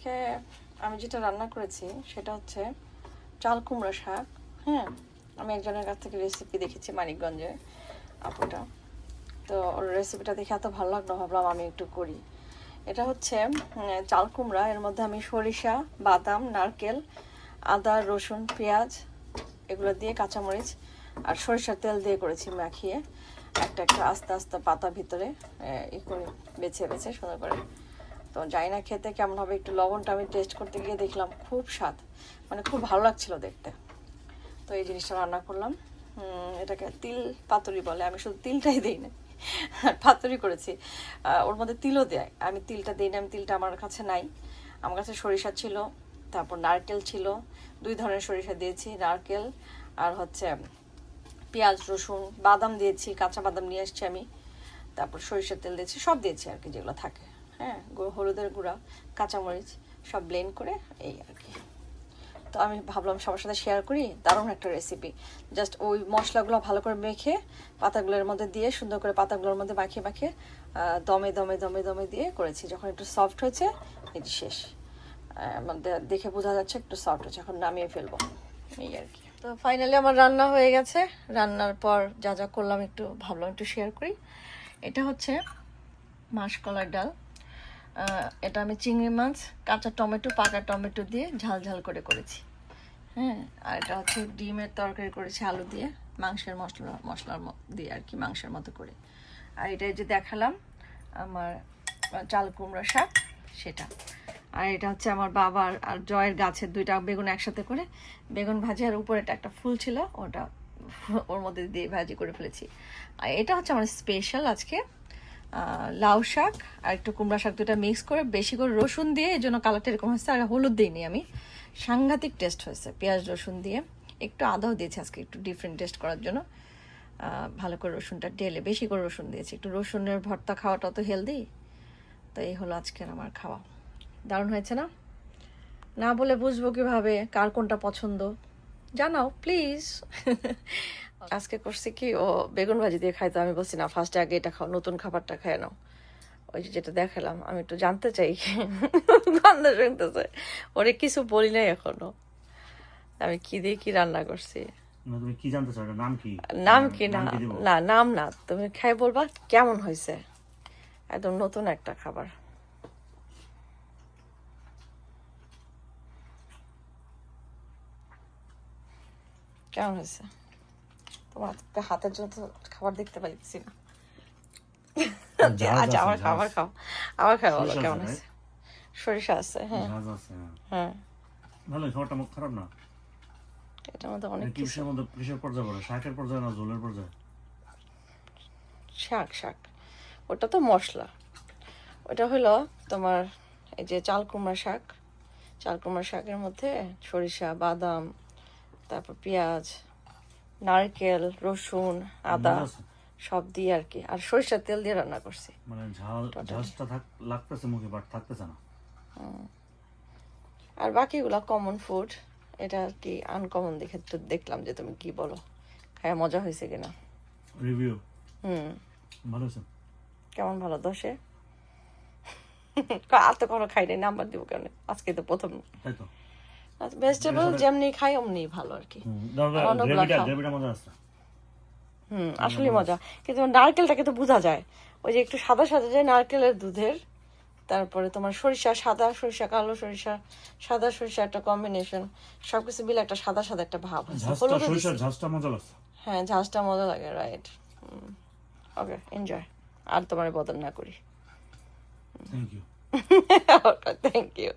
আজকে আমি যেটা রান্না করেছি সেটা হচ্ছে চাল কুমড়া শাক। হ্যাঁ, আমি একজনের কাছ থেকে রেসিপি দেখেছি, মানিকগঞ্জে আপুটা। তো ওর রেসিপিটা দেখে এত ভালো লাগলো, ভাবলাম আমি একটু করি। এটা হচ্ছে চাল কুমড়া, এর মধ্যে আমি সরিষা, বাদাম, নারকেল, আদা, রসুন, পেঁয়াজ এগুলো দিয়ে, কাঁচামরিচ আর সরিষার তেল দিয়ে করেছি মাখিয়ে। একটা একটা আস্তে আস্তে পাতা ভিতরে ই করে বেছে বেছে সুন্দর করে। তো জানি না খেতে কেমন হবে, একটু লবণটা আমি টেস্ট করতে গিয়ে দেখলাম খুব স্বাদ, মানে খুব ভালো লাগছিল দেখতে। তো এই জিনিসটা রান্না করলাম। এটাকে তিল পাতুরি বলে, আমি শুধু তিলটাই দিই না, পাতুরি করেছি। ওর মধ্যে তিলও দেয়, আমি তিলটা দিই না, আমি তিলটা আমার কাছে নাই। আমার কাছে সরিষা ছিল, তারপর নারকেল ছিল, 2 ধরনের সরিষা দিয়েছি, নারকেল আর হচ্ছে পেঁয়াজ, রসুন, বাদাম দিয়েছি, কাঁচা বাদাম নিয়ে এসেছি আমি, তারপর সরিষার তেল দিয়েছি, সব দিয়েছি আর কি যেগুলো থাকে। হ্যাঁ, হলুদের গুঁড়া, কাঁচামরিচ সব ব্লেন্ড করে এই আর কি। তো আমি ভাবলাম সবার সাথে শেয়ার করি, দারুণ একটা রেসিপি। জাস্ট ওই মশলাগুলো ভালো করে মেখে পাতাগুলোর মধ্যে দিয়ে সুন্দর করে পাতাগুলোর মধ্যে মাখিয়ে মাখিয়ে দমে দমে দমে দমে দিয়ে করেছি। যখন একটু সফট হয়েছে এই যে শেষ, দেখে বোঝা যাচ্ছে একটু সফট হয়েছে, এখন নামিয়ে ফেলবো এই আর কি। তো ফাইনালি আমার রান্না হয়ে গেছে। রান্নার পর যা যা করলাম একটু ভাবলাম একটু শেয়ার করি। এটা হচ্ছে মাসকলার ডাল। এটা আমি চিংড়ি মাছ, কাঁচা টমেটো, পাকা টমেটো দিয়ে ঝাল ঝাল করে করেছি। হ্যাঁ, আর এটা হচ্ছে ডিমের তরকারি করেছি আলু দিয়ে, মাংসের মশলার দিয়ে আর কি, মাংসের মতো করে। আর এটা যে দেখালাম আমার চাল কুমড়া শাক, সেটা। আর এটা হচ্ছে আমার বাবার আর জয়ের গাছের 2টা বেগুন একসাথে করে বেগুন ভাজি, আর উপরে একটা ফুল ছিল ওটা ওর মধ্যে দিয়ে ভাজি করে ফেলেছি। আর এটা হচ্ছে আমার স্পেশাল আজকে লাউ শাক আর একটু কুমড়া শাক, 2টা মিক্স করে বেশি করে রসুন দিয়ে, এই জন্য কালারটা এরকম হয়েছে। আর হলুদ দিইনি আমি, সাংঘাতিক টেস্ট হয়েছে পেঁয়াজ রসুন দিয়ে। একটু আদাও দিয়েছি আজকে একটু ডিফারেন্ট টেস্ট করার জন্য। ভালো করে রসুনটা ঢেলে বেশি করে রসুন দিয়েছি, একটু রসুনের ভর্তা খাওয়াটা তো হেলদি। তো এই হলো আজকের আমার খাওয়া। দারুণ হয়েছে না? না বলে বুঝবো কিভাবে কার কোনটা পছন্দ, জানাও প্লিজ। আজকে করছি কি, ও বেগুন ভাজি দিয়ে খাইতো, আমি বলছি না ফার্স্টে আগে এটা খাও, নতুন খাবারটা খায় নাও। ওই যে যেটা দেখালাম, আমি একটু জানতে চাই, গন্ধ শুনতেছে। ওরে কিছু বলি নাই এখনো, আমি কি দিয়ে কি রান্না করছি। তুমি কি জানতে চাও, নাম কি? নাম কি না, না নাম না, তুমি খাই বলবা কেমন হয়েছে। একদম নতুন একটা খাবার। কেমন হয়েছে? তোমার হাতের জন্য তো খাবার দেখতে পাইছি না। আচ্ছা, আমার খাবার খাও, আমার খাও, বলো কেমন আছে। সরিষা আছে, হ্যাঁ হ্যাঁ, ভালো। খাবারটা মুখ খারাপ না, এটার মধ্যে অনেক কিছু। কিসের মধ্যে, কিসের পর্যায়ে পড়ে? শাকের পর্যায়ে না ঝোলের পর্যায়ে? শাক শাক, ওটা তো মশলা। ওটা হলো তোমার এই যে চাল কুমড়া শাক, চাল কুমড়া শাকের মধ্যে সরিষা, বাদাম, তারপর পেঁয়াজ, নারকেল, রসুন, আদা সব দিয়ে আর কি, আর সরিষার তেল দিয়ে রান্না করছি। মানে ঝালটা লাগতেছে মুখে, বাট থাকতেছে না। আর বাকিগুলা কমন ফুড, এটা আর কি আনকমন দেখে তো দেখলাম যে তুমি কি বলো, হ্যাঁ মজা হয়েছে কিনা। রিভিউ ভালো হয়েছে। কেমন? ভালো 10-এ? আর তো কোনো খাই নাই, নাম্বার দিব কেন, আজকে তো প্রথম। তাই তো, ভেজিটেবল যেমনি খাই অমনি ভালো আর কি। গ্রেভিটা মজা আছে। আসলে মজা, কিন্তু নারকেলটাকে তো বোঝা যায়, ওই যে একটু সাদা সাদা যায় নারকেলের দুধের, তারপরে তোমার সরিষা, সাদা সরিষা, কালো সরিষা, সাদা সরিষা একটা কম্বিনেশন, সবকিছু মিলে একটা সাদা সাদা একটা ভাব আছে। ঝাঁজটা মজা লাগছে। হ্যাঁ, ঝাঁজটা মজা লাগে, রাইট। ওকে, এনজয়। আর তোমার বদল না করি। Thank you. Thank you.